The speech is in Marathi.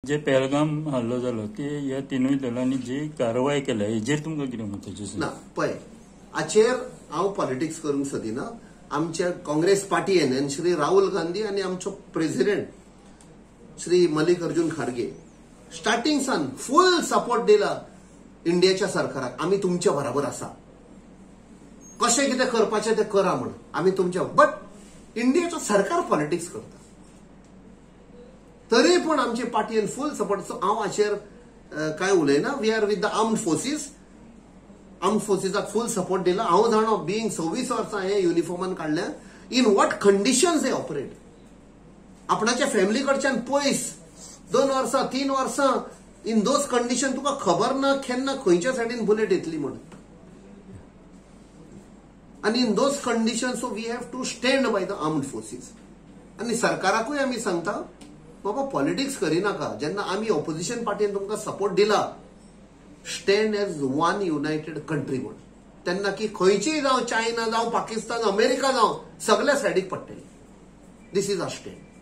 जे पहलगाम हल्लो जालो ते ह्या तिनूय दलांनी जी कारवाय केल्या हेजेर तुमकां कितें म्हणटाचें? ना पळय, हाचेर हांव पॉलिटिक्स करूंक सोदिना. आमच्या काँग्रेस पार्टीन आनी श्री राहुल गांधी आनी आमचो प्रेसिडेंट श्री मल्लिकार्जुन खरगे स्टार्टिंगसान फुल सपोर्ट दिला इंडियाच्या सरकाराक. आमी तुमच्या बरोबर आसा, कशें कितें करपाचें तें करा म्हणून आमी तुमच्या. बट इंडियाचो सरकार पॉलिटिक्स करता, तरी पूण आमचे पार्टीन फुल सपोर्ट. सो हांव हाचेर काय उलयना. We are with the armed forces. Armed फोर्सीसाक फुल सपोर्ट दिला. हांव जाणो बिईंग 26 वर्सां हे युनिफॉर्मान काढल्या, in what conditions they operate. आपणाच्या फॅमिली कडच्यान पयस 2 वर्सां 3 वर्सां इन दोज कंडिशन तुका खबर ना केन्ना खंयच्या सायडीन बुलेट येतली म्हणून. आणि in those condition so we have to stand by the armed forces. आणि सरकाराकूय आमी सांगता बाबा पॉलिटिक्स करिनाका. जेन्ना आमी ऑपोजिशन पार्टीन तुमकां सपोर्ट दिला, stand as one united country म्हणून. तेन्ना की खंयचीय जावं, चायना जावं, पाकिस्तान, अमेरिका जावं, सगळ्या सायडीक पडटली. दिस इज आवर स्टँड.